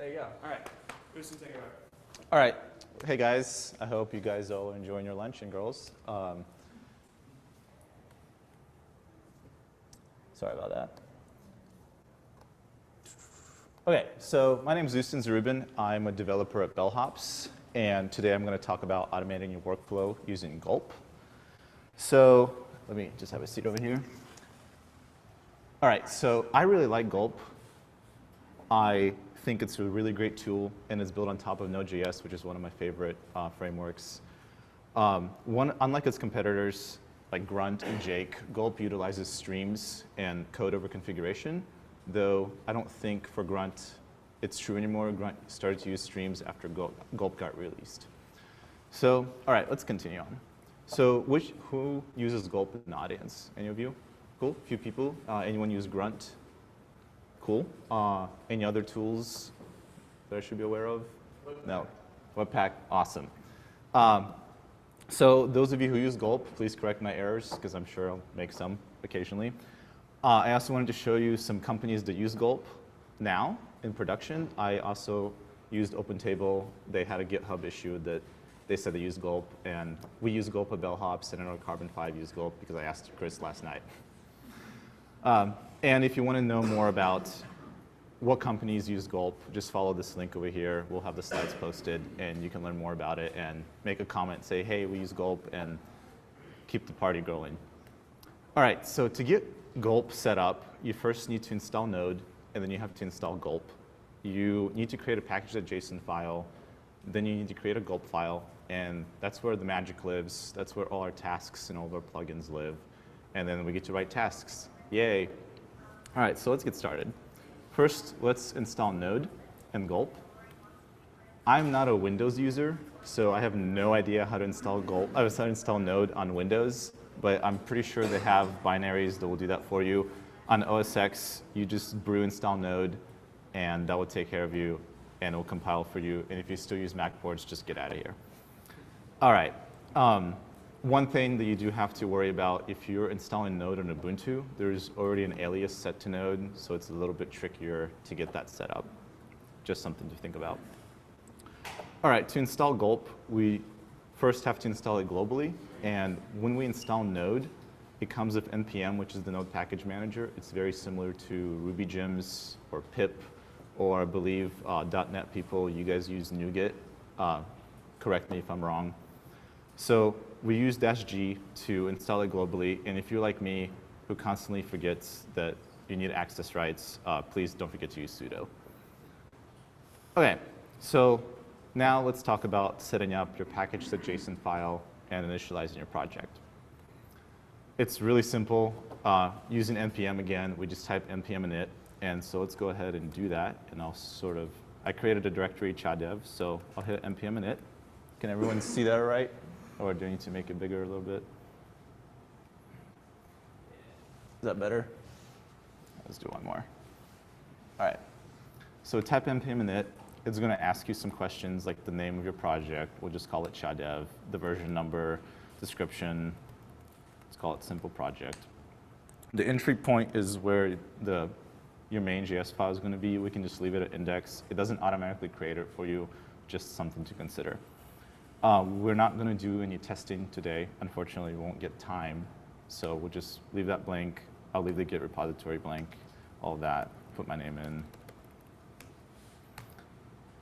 There you go. All right. Ustin, take it over. All right. Hey, guys. I hope you guys all are enjoying your lunch, and girls. Sorry about that. OK, so my name is Ustin Zarubin. I'm a developer at Bellhops. And today I'm going to talk about automating your workflow using Gulp. So let me just have a seat over here. All right, so I really like Gulp. I think it's a really great tool, and it's built on top of Node.js, which is one of my favorite frameworks. Unlike its competitors, like Grunt and Jake, Gulp utilizes streams and code over configuration, though I don't think for Grunt it's true anymore. Grunt started to use streams after Gulp got released. So, all right, let's continue on. So who uses Gulp in the audience? Any of you? Cool, a few people. Anyone use Grunt? Cool. Any other tools that I should be aware of? No. Webpack, awesome. So those of you who use Gulp, please correct my errors, because I'm sure I'll make some occasionally. I also wanted to show you some companies that use Gulp now in production. I also used OpenTable. They had a GitHub issue that they said they used Gulp, and we use Gulp at Bellhops, and I know Carbon 5 used Gulp because I asked Chris last night. And if you want to know more about what companies use Gulp, just follow this link over here. We'll have the slides posted, and you can learn more about it and make a comment, say, hey, we use Gulp, and keep the party going. All right, so to get Gulp set up, you first need to install Node, and then you have to install Gulp. You need to create a package.json file. Then you need to create a Gulp file, and that's where the magic lives. That's where all our tasks and all of our plugins live. And then we get to write tasks. Yay. All right, so let's get started. First, let's install Node and Gulp. I'm not a Windows user, so I have no idea how to install Node on Windows, but I'm pretty sure they have binaries that will do that for you. On OS X, you just brew install Node, and that will take care of you, and it will compile for you. And if you still use Mac boards, just get out of here. All right. One thing that you do have to worry about, if you're installing Node on Ubuntu, there's already an alias set to Node, so it's a little bit trickier to get that set up. Just something to think about. All right, to install Gulp, we first have to install it globally. And when we install Node, it comes with NPM, which is the Node package manager. It's very similar to Ruby gems or pip, or I believe .NET people, you guys use NuGet. Correct me if I'm wrong. So we use -g to install it globally. And if you're like me, who constantly forgets that you need access rights, please don't forget to use sudo. OK, so now let's talk about setting up your package.json file and initializing your project. It's really simple. Using npm again, we just type npm init. And so let's go ahead and do that. And I created a directory chadev, so I'll hit npm init. Can everyone see that all right? Or do I need to make it bigger a little bit? Is that better? Let's do one more. All right. So type npm init. It's going to ask you some questions like the name of your project. We'll just call it chadev, the version number, description. Let's call it simple project. The entry point is where your main JS file is going to be. We can just leave it at index. It doesn't automatically create it for you, just something to consider. We're not going to do any testing today. Unfortunately, we won't get time. So we'll just leave that blank. I'll leave the Git repository blank, all that, put my name in.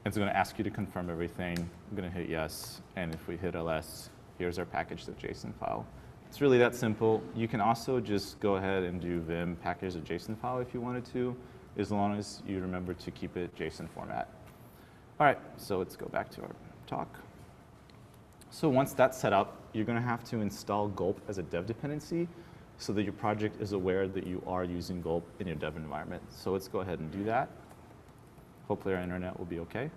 It's going to ask you to confirm everything. I'm going to hit yes. And if we hit ls, here's our package.json file. It's really that simple. You can also just go ahead and do vim package.json file if you wanted to, as long as you remember to keep it JSON format. All right, so let's go back to our talk. So once that's set up, you're going to have to install Gulp as a dev dependency so that your project is aware that you are using Gulp in your dev environment. So let's go ahead and do that. Hopefully our internet will be OK.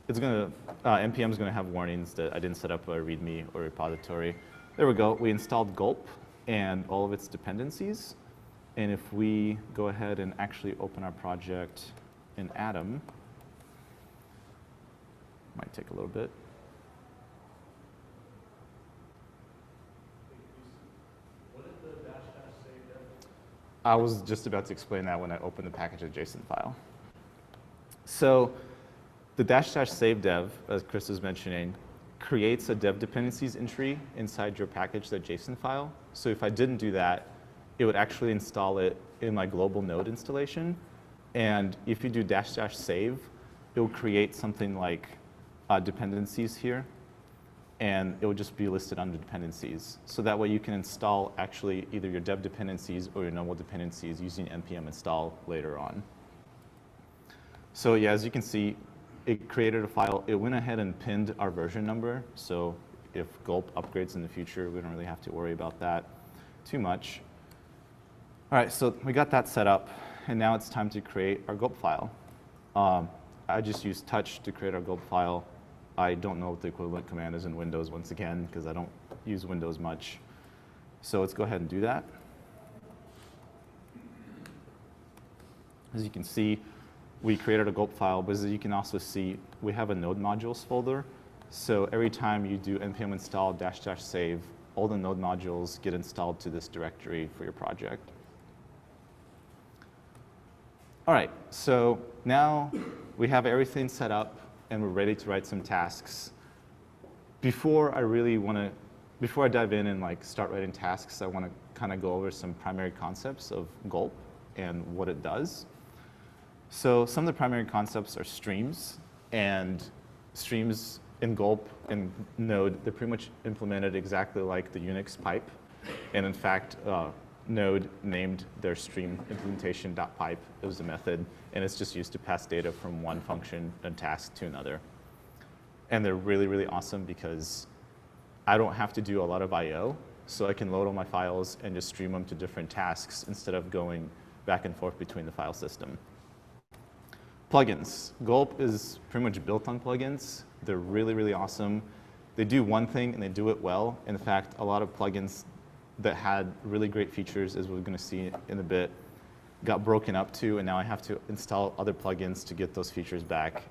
NPM is going to have warnings that I didn't set up a README or repository. There we go. We installed Gulp and all of its dependencies. And if we go ahead and actually open our project in Atom, might take a little bit. I was just about to explain that when I opened the package.json file. So the --save dev, as Chris was mentioning, creates a dev dependencies entry inside your package.json file. So if I didn't do that, it would actually install it in my global node installation. And if you do --save, it will create something like dependencies here. And it will just be listed under dependencies. So that way you can install actually either your dev dependencies or your normal dependencies using npm install later on. So yeah, as you can see, it created a file. It went ahead and pinned our version number. So if Gulp upgrades in the future, we don't really have to worry about that too much. All right, so we got that set up. And now it's time to create our Gulp file. I just used touch to create our Gulp file. I don't know what the equivalent command is in Windows, once again, because I don't use Windows much. So let's go ahead and do that. As you can see, we created a Gulp file, but as you can also see, we have a node modules folder. So every time you do npm install --save, all the node modules get installed to this directory for your project. All right, so now we have everything set up and we're ready to write some tasks. Before I dive in and like start writing tasks, I want to kind of go over some primary concepts of Gulp and what it does. So some of the primary concepts are streams, and streams in Gulp and Node, they're pretty much implemented exactly like the Unix pipe. And in fact, Node named their stream implementation .pipe. It was a method, and it's just used to pass data from one function and task to another. And they're really, really awesome because I don't have to do a lot of I/O, so I can load all my files and just stream them to different tasks instead of going back and forth between the file system. Plugins. Gulp is pretty much built on plugins. They're really, really awesome. They do one thing and they do it well. In fact, a lot of plugins that had really great features, as we're going to see in a bit, got broken up to, and now I have to install other plugins to get those features back.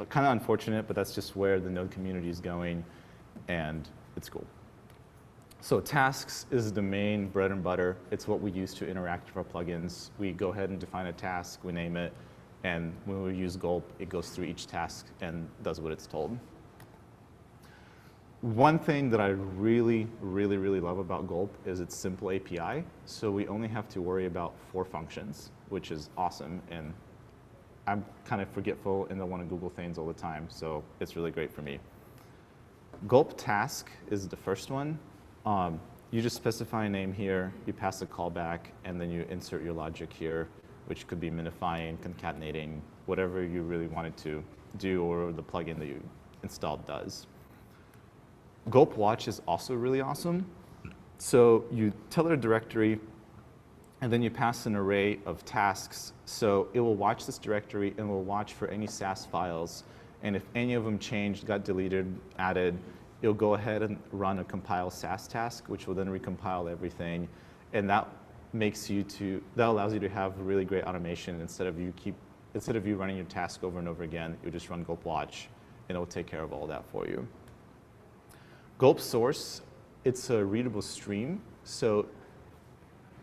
Kind of unfortunate, but that's just where the Node community is going, and it's cool. So tasks is the main bread and butter. It's what we use to interact with our plugins. We go ahead and define a task, we name it, and when we use Gulp, it goes through each task and does what it's told. One thing that I really, really, really love about Gulp is its simple API. So we only have to worry about 4 functions, which is awesome. And I'm kind of forgetful and I want to Google things all the time. So it's really great for me. Gulp task is the first one. You just specify a name here, you pass a callback, and then you insert your logic here, which could be minifying, concatenating, whatever you really wanted to do or the plugin that you installed does. Gulp Watch is also really awesome. So you tell it a directory, and then you pass an array of tasks. So it will watch this directory and will watch for any Sas files. And if any of them changed, got deleted, added, it'll go ahead and run a compile Sas task, which will then recompile everything. And that allows you to have really great automation. Instead of you running your task over and over again, you just run Gulp Watch, and it will take care of all that for you. Gulp source, it's a readable stream. So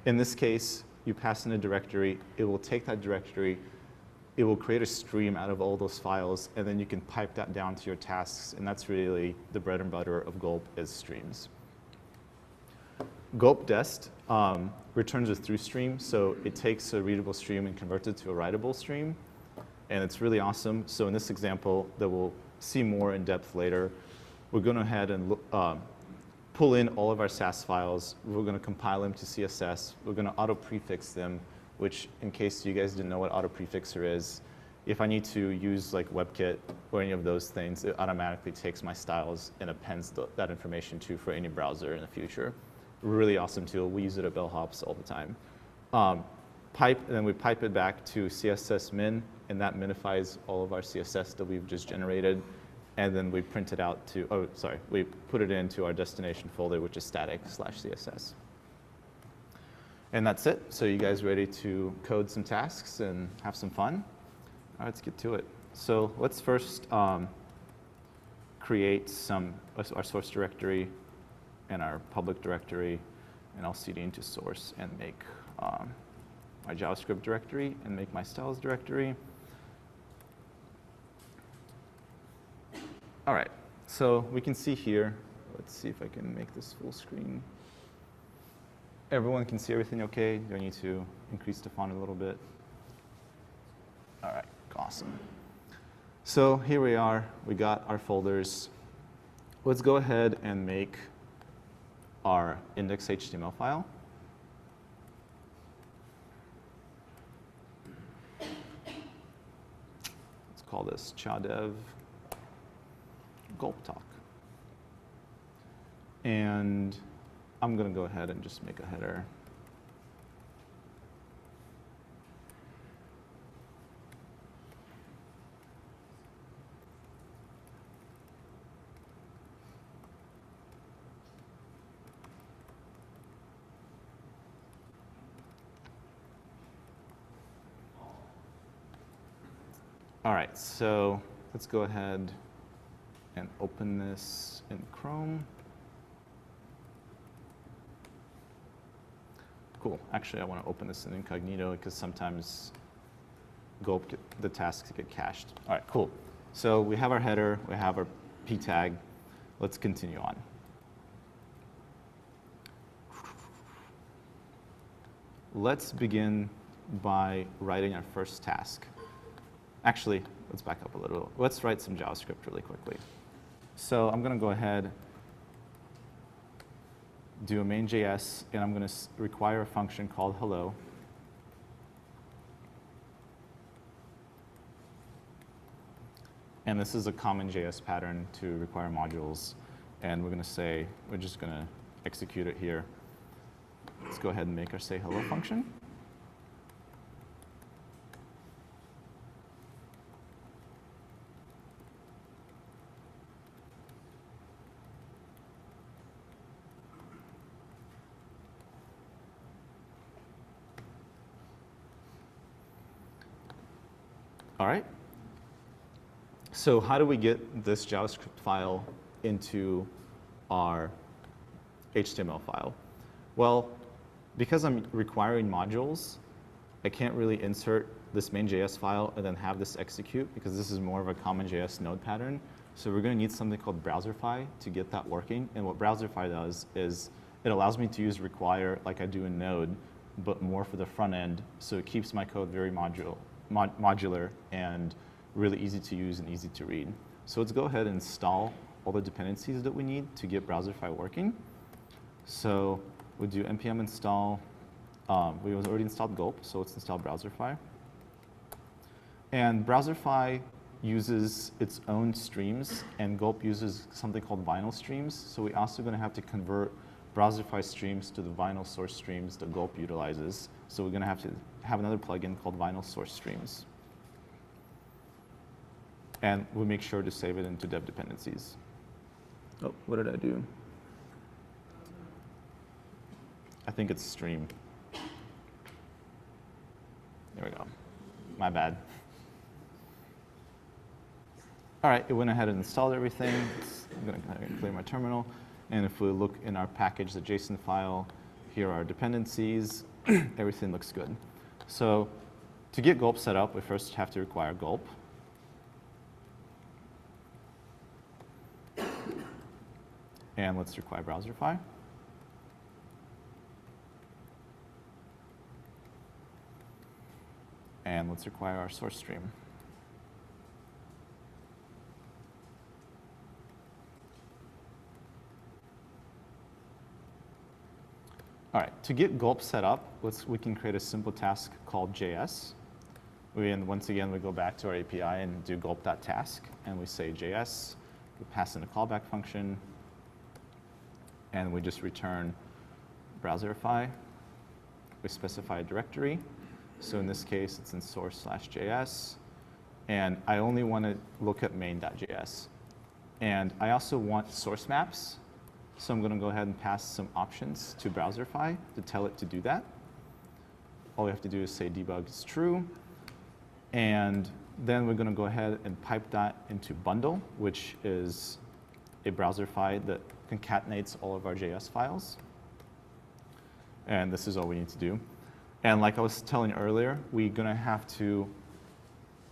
in this case, you pass in a directory. It will take that directory. It will create a stream out of all those files, and then you can pipe that down to your tasks. And that's really the bread and butter of Gulp is streams. Gulp dest returns a through stream. So it takes a readable stream and converts it to a writable stream. And it's really awesome. So in this example that we'll see more in depth later, we're going to ahead and pull in all of our Sas files. We're going to compile them to CSS. We're going to auto-prefix them, which, in case you guys didn't know what auto-prefixer is, if I need to use like WebKit or any of those things, it automatically takes my styles and appends that information to for any browser in the future. Really awesome tool. We use it at Bellhops all the time. And then we pipe it back to CSS min, and that minifies all of our CSS that we've just generated. And then we print it out to, we put it into our destination folder, which is static/CSS. And that's it. So you guys ready to code some tasks and have some fun? All right, let's get to it. So let's first create our source directory and our public directory, and I'll cd into source and make my JavaScript directory and make my styles directory. All right, so we can see here, let's see if I can make this full screen. Everyone can see everything okay? Do I need to increase the font a little bit? All right, awesome. So here we are, we got our folders. Let's go ahead and make our index.html file. Let's call this chadev gulp talk. And I'm going to go ahead and just make a header. All right, so let's go ahead and open this in Chrome. Cool. Actually, I want to open this in incognito because sometimes Gulp, the tasks get cached. All right, cool. So we have our header, we have our p tag. Let's continue on. Let's begin by writing our first task. Actually, let's back up a little. Let's write some JavaScript really quickly. So I'm going to go ahead, do a main.js, and I'm going to require a function called hello. And this is a common JS pattern to require modules. And we're going to say, we're just going to execute it here. Let's go ahead and make our say hello function. All right. So how do we get this JavaScript file into our HTML file? Well, because I'm requiring modules, I can't really insert this main.js file and then have this execute because this is more of a common JS node pattern. So we're going to need something called Browserify to get that working. And what Browserify does is it allows me to use require like I do in Node, but more for the front end. So it keeps my code very modular and really easy to use and easy to read. So let's go ahead and install all the dependencies that we need to get Browserify working. So we'll do npm install. We already installed Gulp, so let's install Browserify. And Browserify uses its own streams, and Gulp uses something called vinyl streams. So we're also going to have to convert Browserify streams to the vinyl source streams that Gulp utilizes. So we're going to have another plugin called vinyl source streams. And we'll make sure to save it into dev dependencies. Oh, what did I do? I think it's stream. There we go. My bad. All right, it went ahead and installed everything. I'm going to clear my terminal. And if we look in our package, the JSON file, here are our dependencies. Everything looks good. So to get Gulp set up, we first have to require Gulp. And let's require Browserify. And let's require our source stream. All right, to get Gulp set up, we can create a simple task called JS. And once again, we go back to our API and do gulp.task, and we say JS. We pass in a callback function, and we just return Browserify. We specify a directory. So in this case, it's in source/JS. And I only want to look at main.js. And I also want source maps. So I'm going to go ahead and pass some options to Browserify to tell it to do that. All we have to do is say debug is true. And then we're going to go ahead and pipe that into bundle, which is a Browserify that concatenates all of our JS files. And this is all we need to do. And like I was telling earlier, we're going to have to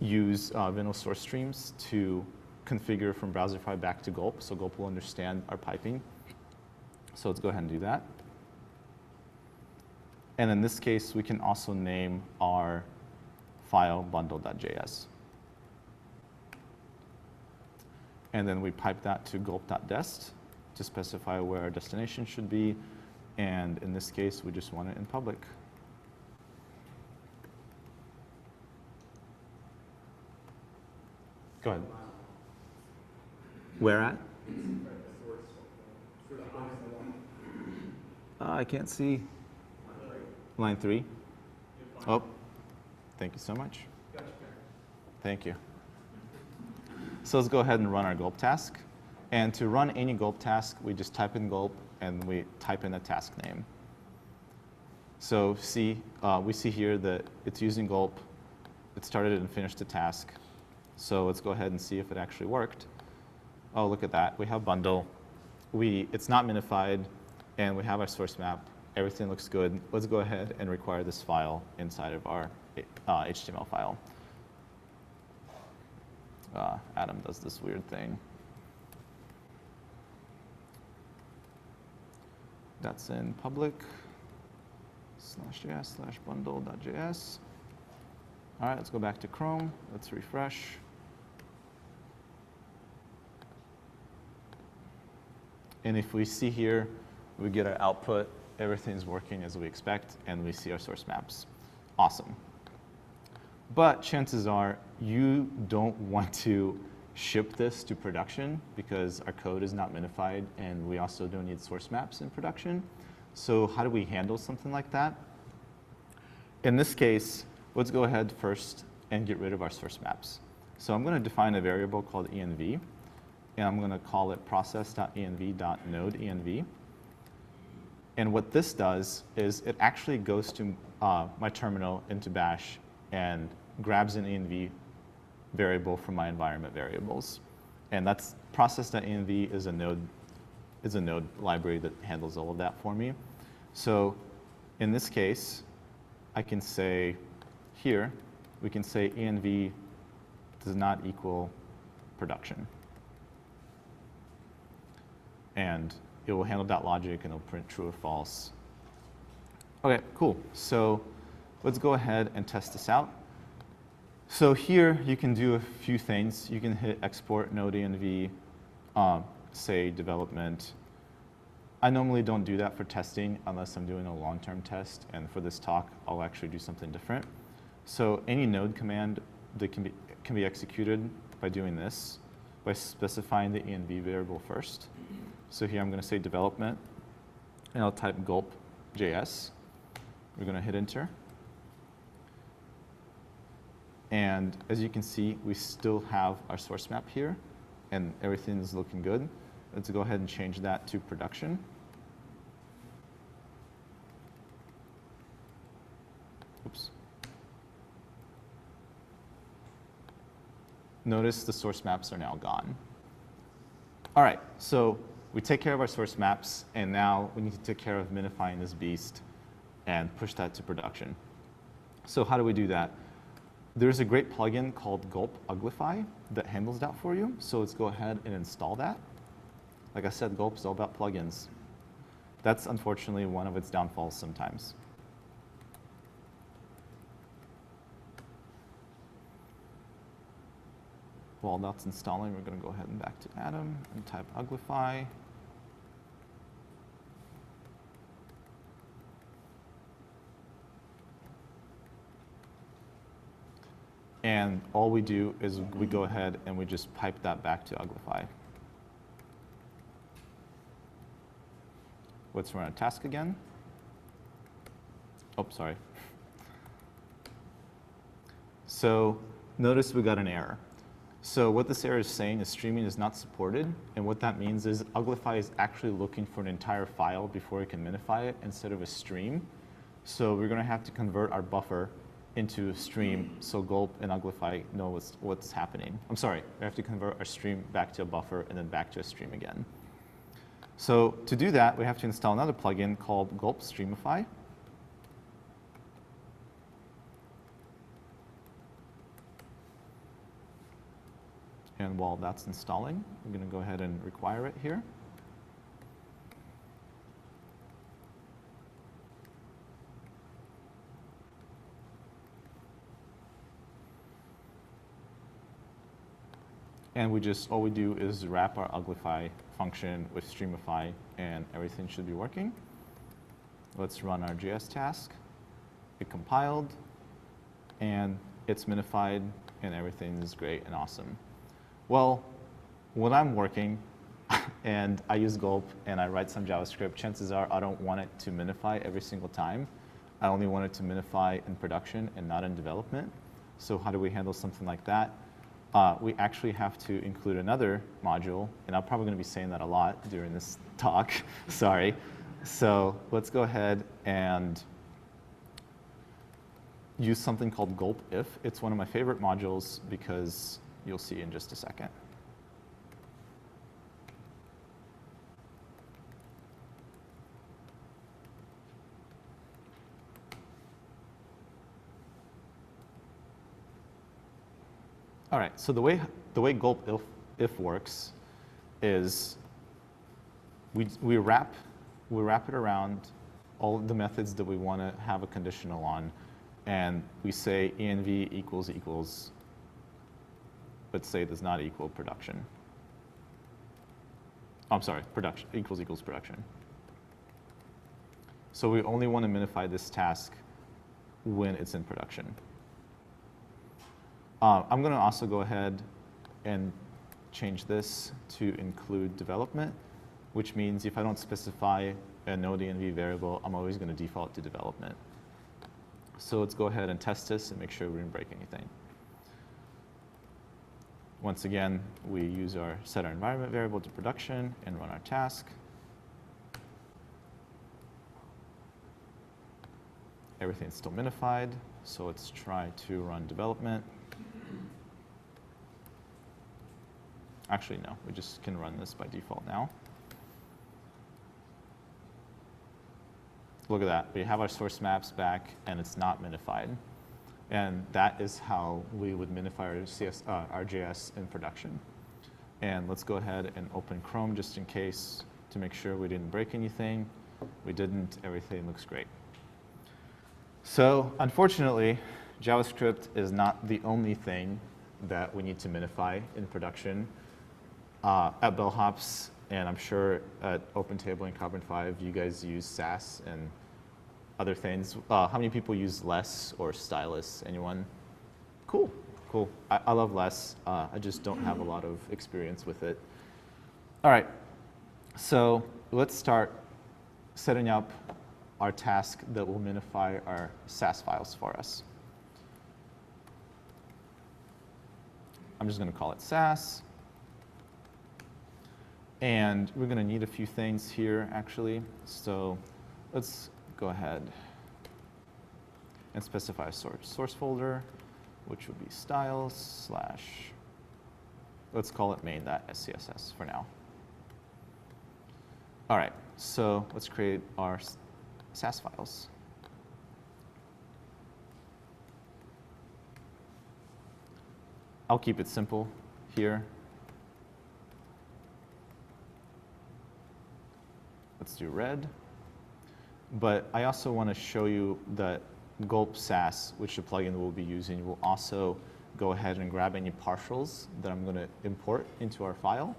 use Vino source streams to configure from Browserify back to Gulp, so Gulp will understand our piping. So let's go ahead and do that. And in this case, we can also name our file bundle.js. And then we pipe that to gulp.dest to specify where our destination should be. And in this case, we just want it in public. Go ahead. Where at? I can't see. Line 3. Oh, thank you so much. Thank you. So let's go ahead and run our Gulp task. And to run any Gulp task, we just type in Gulp and we type in a task name. So we see here that it's using Gulp. It started and finished the task. So let's go ahead and see if it actually worked. Oh, look at that. We have bundle. It's not minified, and we have our source map. Everything looks good. Let's go ahead and require this file inside of our HTML file. Adam does this weird thing. That's in public /js/bundle.js. All right, let's go back to Chrome. Let's refresh. And if we see here, we get our output. Everything's working as we expect, and we see our source maps. Awesome. But chances are you don't want to ship this to production because our code is not minified, and we also don't need source maps in production. So how do we handle something like that? In this case, let's go ahead first and get rid of our source maps. So I'm going to define a variable called env, and I'm going to call it process.env.nodeEnv. And what this does is it actually goes to my terminal into bash and grabs an env variable from my environment variables. And that's process.env is a node library that handles all of that for me. So in this case, I can say here, we can say env does not equal production. And it will handle that logic, and it'll print true or false. OK, cool. So let's go ahead and test this out. So here, you can do a few things. You can hit export node.env, say development. I normally don't do that for testing unless I'm doing a long-term test. And for this talk, I'll actually do something different. So any node command that can be executed by doing this, by specifying the env variable first. So here I'm going to say development, and I'll type gulp.js. We're going to hit enter. And as you can see, we still have our source map here, and everything is looking good. Let's go ahead and change that to production. Oops. Notice the source maps are now gone. All right, so we take care of our source maps, and now we need to take care of minifying this beast and push that to production. So how do we do that? There's a great plugin called Gulp Uglify that handles that for you. So let's go ahead and install that. Like I said, Gulp is all about plugins. That's unfortunately one of its downfalls sometimes. While that's installing, we're going to go ahead and back to Adam and type Uglify. And all we do is we go ahead and we just pipe that back to Uglify. Let's run a task again. Oh, sorry. So notice we got an error. So what this error is saying is streaming is not supported. And what that means is Uglify is actually looking for an entire file before it can minify it instead of a stream. So we're going to have to convert our buffer into a stream so Gulp and Uglify know what's happening. I'm sorry, we have to convert our stream back to a buffer and then back to a stream again. So to do that, we have to install another plugin called Gulp Streamify. And while that's installing, I'm going to go ahead and require it here. And all we do is wrap our Uglify function with Streamify, and everything should be working. Let's run our JS task. It compiled, and it's minified, and everything is great and awesome. Well, when I'm working and I use Gulp and I write some JavaScript, chances are I don't want it to minify every single time. I only want it to minify in production and not in development. So how do we handle something like that? We actually have to include another module, and I'm probably going to be saying that a lot during this talk. Sorry. So let's go ahead and use something called Gulp If. It's one of my favorite modules because you'll see in just a second. All right, so the way Gulp If works is we wrap it around all of the methods that we want to have a conditional on, and we say env equals, let's say does not equal production. I'm sorry, production equals production. So we only want to minify this task when it's in production. I'm going to also go ahead and change this to include development, which means if I don't specify a node env variable, I'm always going to default to development. So let's go ahead and test this and make sure we didn't break anything. Once again, we set our environment variable to production and run our task. Everything's still minified, so let's try to run development. Actually, no, we just can run this by default now. Look at that. We have our source maps back, and it's not minified. And that is how we would minify our JS in production. And let's go ahead and open Chrome just in case to make sure we didn't break anything. We didn't. Everything looks great. So unfortunately, JavaScript is not the only thing that we need to minify in production. At Bellhops, and I'm sure at OpenTable and Carbon 5, you guys use Sas and other things. How many people use Less or Stylus? Anyone? Cool, cool. I love Less. I just don't have a lot of experience with it. All right, so let's start setting up our task that will minify our Sas files for us. I'm just going to call it Sas. And we're going to need a few things here, actually. So let's go ahead and specify a source folder, which would be styles / let's call it main.scss for now. All right, so let's create our Sas files. I'll keep it simple here. Let's do red. But I also want to show you that Gulp Sas, which the plugin we'll be using, will also go ahead and grab any partials that I'm going to import into our file.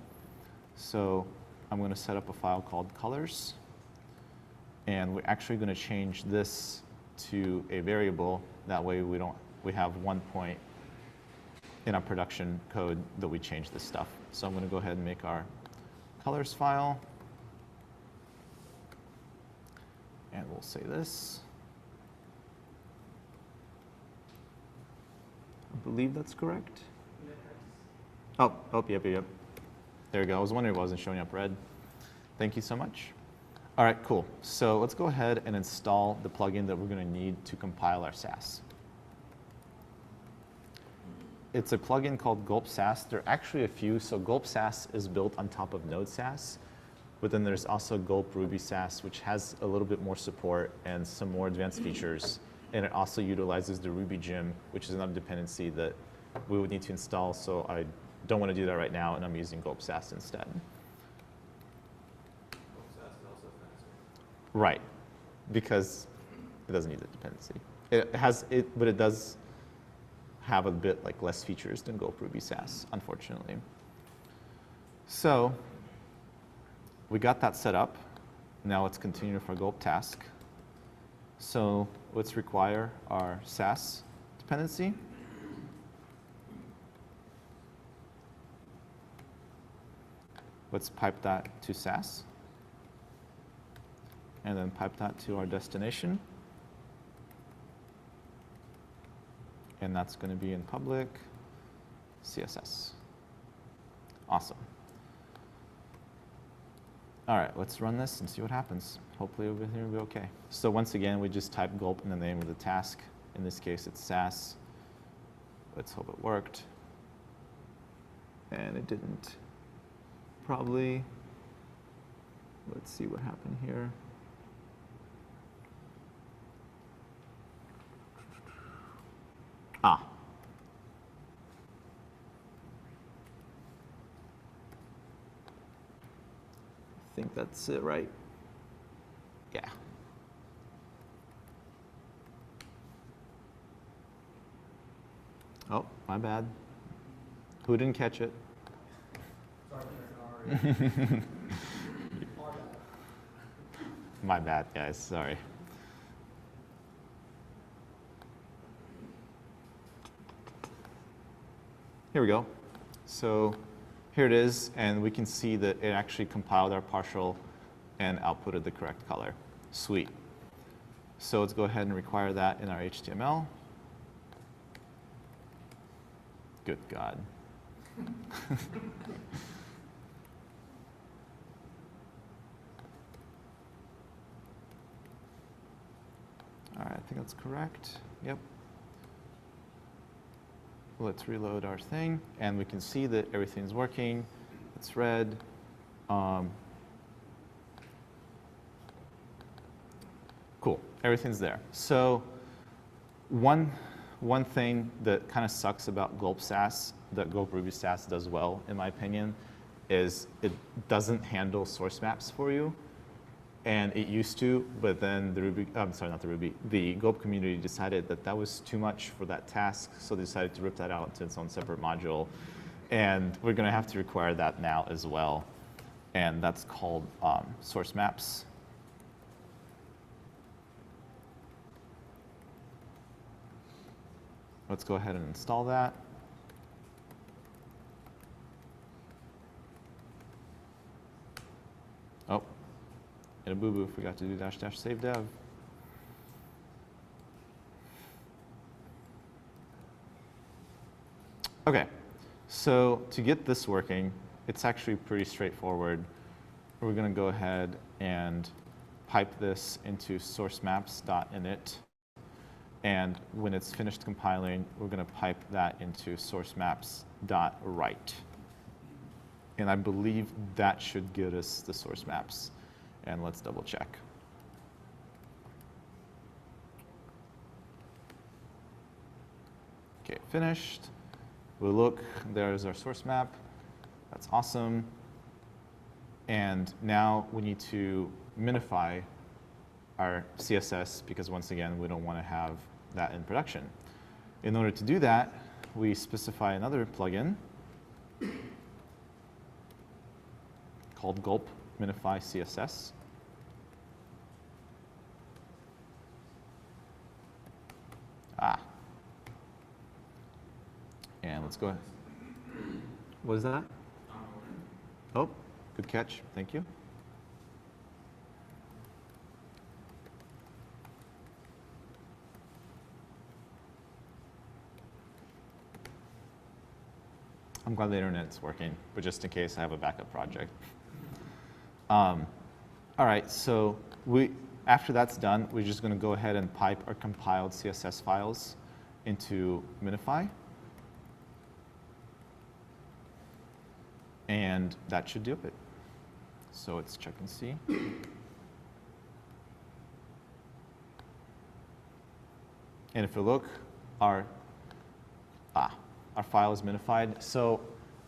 So I'm going to set up a file called colors. And we're actually going to change this to a variable. That way we have one point in our production code that we change this stuff. So I'm going to go ahead and make our colors file. And we'll say this. I believe that's correct. Oh, yep. There we go. I was wondering why it wasn't showing up red. Thank you so much. All right, cool. So let's go ahead and install the plugin that we're going to need to compile our Sas. It's a plugin called Gulp Sas. There are actually a few. So Gulp Sas is built on top of Node Sas. But then there's also Gulp Ruby Sas, which has a little bit more support and some more advanced features. And it also utilizes the Ruby gem, which is another dependency that we would need to install. So I don't want to do that right now, and I'm using Gulp Sass instead. Right, because it doesn't need the dependency. It has it, but it does have a bit like less features than Gulp Ruby Sass, unfortunately. So we got that set up. Now let's continue with our Gulp task. So let's require our Sass dependency. Let's pipe that to Sass. And then pipe that to our destination. And that's going to be in public CSS. Awesome. All right, let's run this and see what happens. Hopefully everything will be OK. So once again, we just type gulp in the name of the task. In this case, it's Sass. Let's hope it worked. And it didn't. Probably. Let's see what happened here. Ah. I think that's it, right? Yeah. Oh, my bad. Who didn't catch it? Sorry. My bad, guys. Sorry. Here we go. So here it is, and we can see that it actually compiled our partial and outputted the correct color. Sweet. So let's go ahead and require that in our HTML. Good God. All right, I think that's correct. Yep. Let's reload our thing, and we can see that everything's working. It's red. Cool, everything's there. So one thing that kind of sucks about Gulp Sass, that Gulp Ruby Sass does well, in my opinion, is it doesn't handle source maps for you. And it used to, but then the Ruby, I'm sorry, not the Ruby, the Gulp community decided that that was too much for that task, so they decided to rip that out into its own separate module. And we're going to have to require that now as well. And that's called source maps. Let's go ahead and install that. Oh. And a boo-boo, forgot to do -- save dev. OK, so to get this working, it's actually pretty straightforward. We're going to go ahead and pipe this into sourcemaps.init. And when it's finished compiling, we're going to pipe that into sourcemaps.write. And I believe that should get us the source maps. And let's double check. OK, finished. We look, there's our source map. That's awesome. And now we need to minify our CSS, because once again, we don't want to have that in production. In order to do that, we specify another plugin called Gulp Minify CSS. And let's go ahead. What is that? Oh, good catch. Thank you. I'm glad the internet's working, but just in case I have a backup project. All right, so after that's done, we're just going to go ahead and pipe our compiled CSS files into Minify. And that should do it. So let's check and see. And if we look, our file is minified. So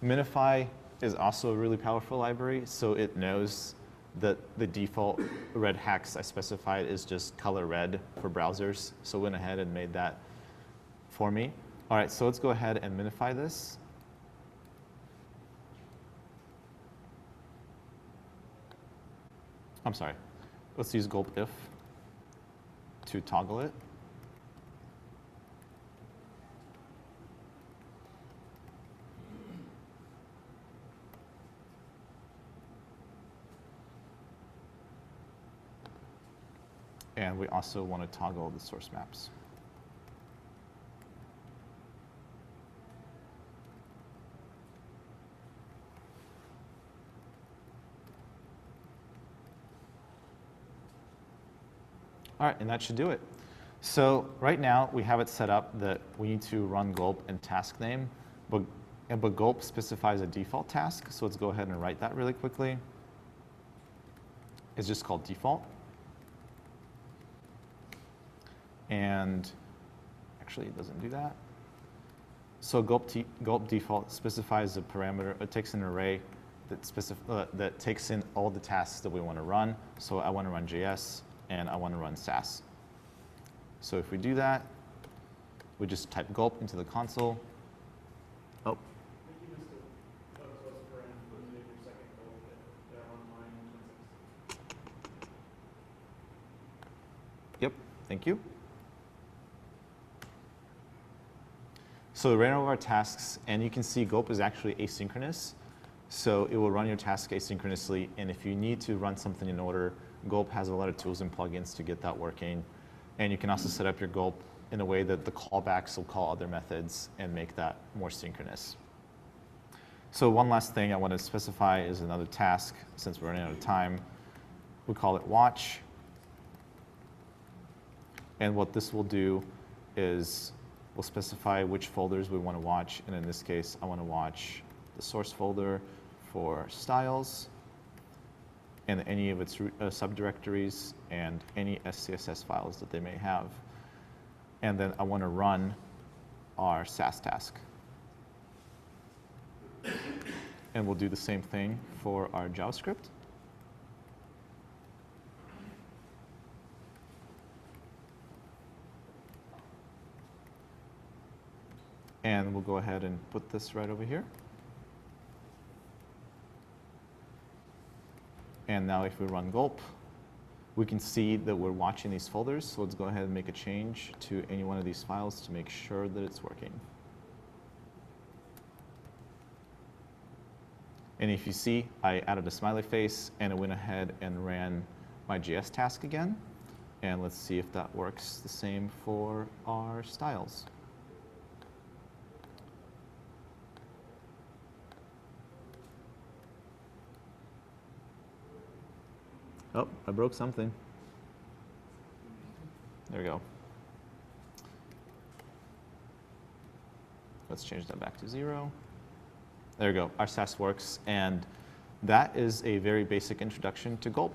Minify is also a really powerful library, so it knows that the default red hex I specified is just color red for browsers. So it went ahead and made that for me. All right, so let's go ahead and minify this. I'm sorry. Let's use gulp if to toggle it. And we also want to toggle the source maps. All right, and that should do it. So right now, we have it set up that we need to run gulp and task name, but gulp specifies a default task. So let's go ahead and write that really quickly. It's just called default. And actually, it doesn't do that. So gulp default specifies a parameter. It takes an array that takes in all the tasks that we want to run. So I want to run JS, and I want to run Sas. So if we do that, we just type gulp into the console. Oh. Yep, thank you. So we ran over our tasks, and you can see gulp is actually asynchronous. So it will run your task asynchronously, and if you need to run something in order, gulp has a lot of tools and plugins to get that working. And you can also set up your gulp in a way that the callbacks will call other methods and make that more synchronous. So one last thing I want to specify is another task, since we're running out of time. We call it watch. And what this will do is we'll specify which folders we want to watch. And in this case, I want to watch the source folder for styles and any of its subdirectories and any SCSS files that they may have. And then I want to run our Sas task. And we'll do the same thing for our JavaScript. And we'll go ahead and put this right over here. And now if we run gulp, we can see that we're watching these folders. So let's go ahead and make a change to any one of these files to make sure that it's working. And if you see, I added a smiley face, and it went ahead and ran my JS task again. And let's see if that works the same for our styles. Oh, I broke something. There we go. Let's change that back to 0. There we go. Our Sas works, and that is a very basic introduction to gulp.